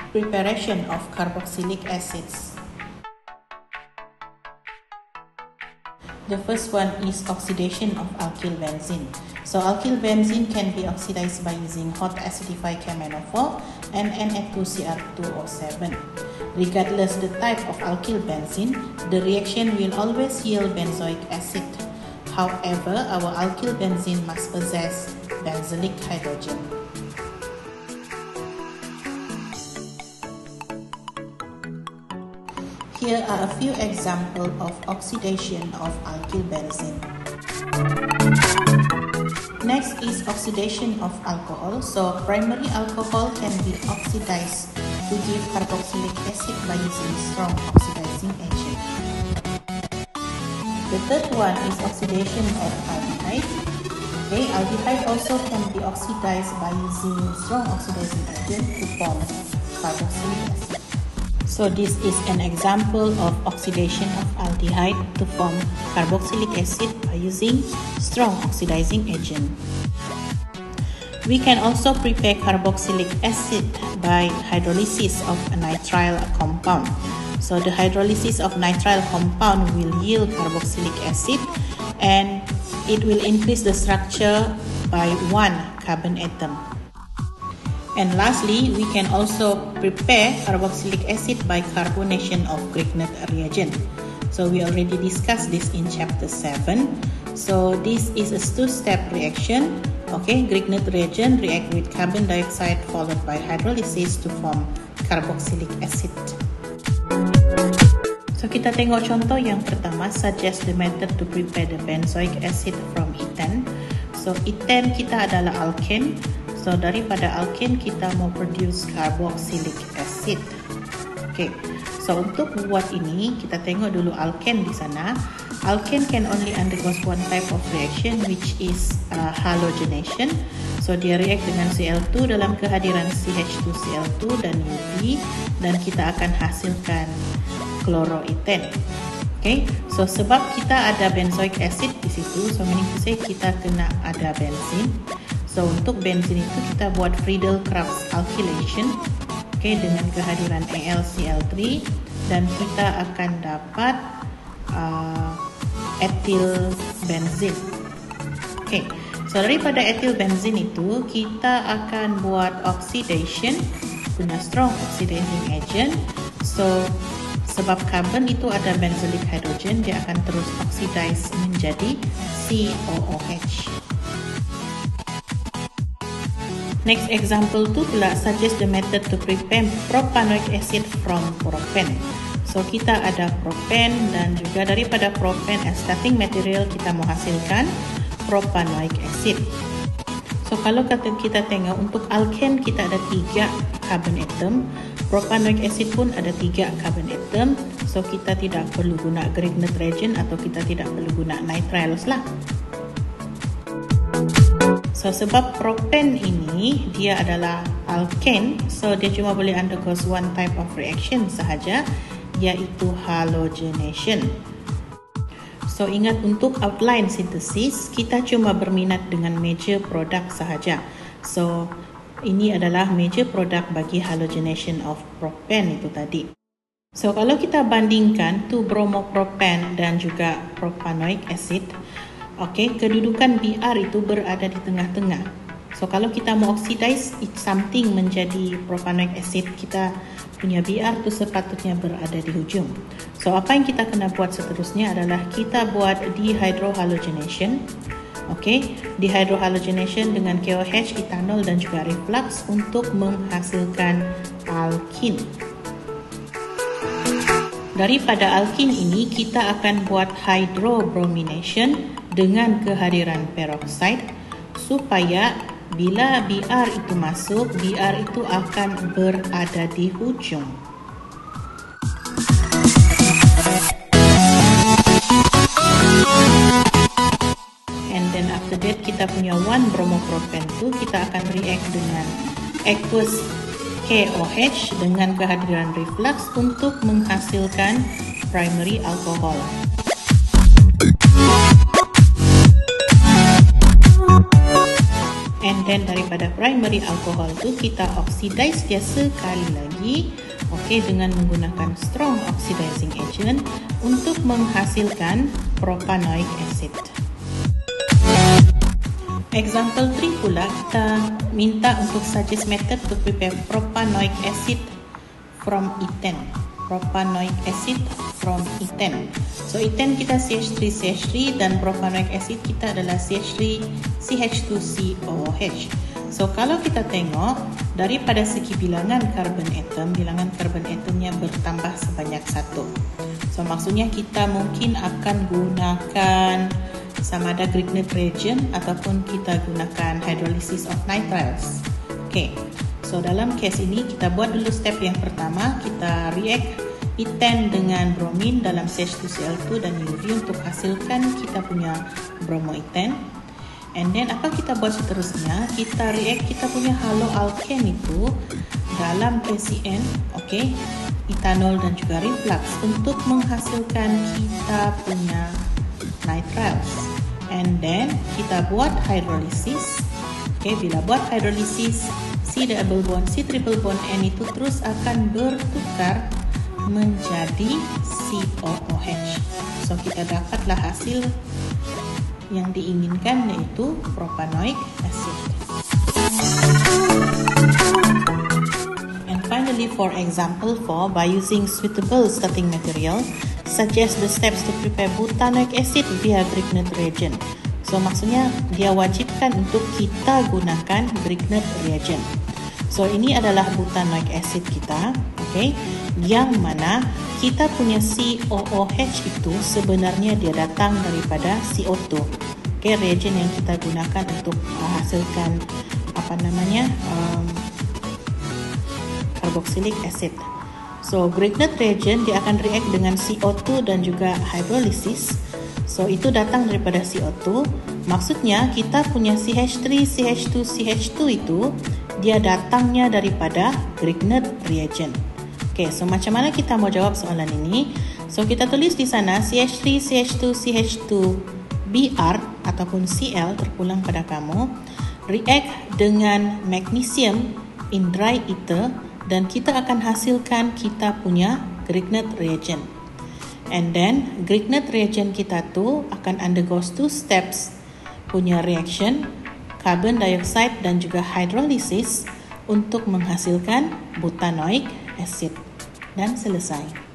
Preparation of carboxylic acids. The first one is oxidation of alkyl benzene. So alkyl benzene can be oxidized by using hot acidified KMnO4 and Na2Cr2O7. Regardless the type of alkyl benzene, the reaction will always yield benzoic acid. However, our alkyl benzene must possess benzylic hydrogen. Here are a few examples of oxidation of alkyl benzene. Next is oxidation of alcohol. So primary alcohol can be oxidized to give carboxylic acid by using strong oxidizing agent. The third one is oxidation of aldehyde. Okay, aldehyde also can be oxidized by using strong oxidizing agent to form carboxylic acid. So this is an example of oxidation of aldehyde to form carboxylic acid by using strong oxidizing agent. We can also prepare carboxylic acid by hydrolysis of a nitrile compound. So the hydrolysis of nitrile compound will yield carboxylic acid and it will increase the structure by 1 carbon atom. And lastly, we can also prepare carboxylic acid by carbonation of Grignard reagent. So we already discussed this in chapter 7. So this is a two-step reaction. Okay, Grignard reagent react with carbon dioxide followed by hydrolysis to form carboxylic acid. So kita tengok contoh yang pertama, suggest the method to prepare the benzoic acid from ethane. So ethane kita adalah alkane. So daripada alkane kita mau produce carboxylic acid. Okay. So untuk buat ini kita tengok dulu alkane di sana. Alkane can only undergo one type of reaction which is halogenation. So dia react dengan Cl2 dalam kehadiran CH2Cl2 dan UV dan kita akan hasilkan chloroethane. Okay. So sebab kita ada benzoic acid di situ, so meaning to say kita kena ada benzene. So untuk benzene itu kita buat Friedel-Crafts alkylation, okay, dengan kehadiran AlCl3 dan kita akan dapat ethyl benzene. Okay, so daripada ethyl benzene itu kita akan buat oxidation guna strong oxidizing agent. So sebab carbon itu ada benzylic hydrogen, dia akan terus oxidize menjadi COOH. Next example tu pula suggest the method to prepare propanoic acid from propane. So kita ada propan dan juga daripada propan as starting material kita menghasilkan propanoic acid. So kalau kita tengok untuk alkane kita ada 3 carbon atom, propanoic acid pun ada 3 carbon atom. So kita tidak perlu guna Grignard reagent atau kita tidak perlu guna nitriles lah. So sebab propan ini dia adalah alkane, so dia cuma boleh undergo one type of reaction sahaja, iaitu halogenation. So ingat untuk outline synthesis kita cuma berminat dengan major product sahaja. So ini adalah major product bagi halogenation of propan itu tadi. So kalau kita bandingkan 2-bromopropan dan juga propanoic acid, okay, kedudukan Br itu berada di tengah-tengah. So kalau kita mau oxidize something menjadi propanoic acid, kita punya Br itu sepatutnya berada di hujung. So apa yang kita kena buat seterusnya adalah kita buat dehydrohalogenation. Okay, dehydrohalogenation dengan KOH, etanol dan juga reflux untuk menghasilkan alkene. Daripada alkene ini kita akan buat hydrobromination dengan kehadiran peroxide supaya bila Br itu masuk, Br itu akan berada di hujung. And then after that kita punya 1-bromopropan tu kita akan react dengan aqueous KOH dengan kehadiran reflux untuk menghasilkan primary alcohol. And then daripada primary alcohol tu kita oxidize dia sekali lagi, okey, dengan menggunakan strong oxidizing agent untuk menghasilkan propanoic acid. Example 3 pula, kita minta untuk suggest method to prepare propanoic acid from ethane. Propanoic acid from ethane. So ethane kita CH3CH3 dan propanoic acid kita adalah CH3 CH2COOH. So kalau kita tengok daripada segi bilangan carbon atomnya bertambah sebanyak 1. So maksudnya kita mungkin akan gunakan sama ada Grignard reagent ataupun kita gunakan hydrolysis of nitriles. Okay, so dalam kes ini kita buat dulu step yang pertama, kita react ethane dengan bromin dalam CH2Cl2 dan UV untuk hasilkan kita punya bromoethane. And then apa kita buat seterusnya, kita react kita punya haloalkane itu dalam KCN, okay, etanol dan juga reflux untuk menghasilkan kita punya nitriles. And then kita buat hydrolysis. Okay, bila buat hydrolysis, C double bond, C triple bond N itu terus akan bertukar menjadi COOH. So kita dapatlah hasil yang diinginkan, yaitu propanoic acid. And finally, for example 4, by using suitable starting material, suggest the steps to prepare butanoic acid via Grignard reagent. So maksudnya dia wajibkan untuk kita gunakan Grignard reagent. So ini adalah butanoic acid kita, okay, yang mana kita punya COOH itu sebenarnya dia datang daripada CO2. Okay, reagent yang kita gunakan untuk hasilkan carboxylic acid. So Grignard reagent dia akan react dengan CO2 dan juga hydrolysis. So itu datang daripada CO2. Maksudnya kita punya CH3, CH2, CH2 itu dia datangnya daripada Grignard reagent. Okay, so macam mana kita mau jawab soalan ini? So kita tulis di sana CH3, CH2, CH2 Br ataupun Cl terpulang pada kamu react dengan magnesium in dry ether dan kita akan hasilkan kita punya Grignard reagent. And then Grignard reagent kita tu akan undergo 2 steps punya reaction, carbon dioxide dan juga hydrolysis untuk menghasilkan butanoic acid. Dan selesai.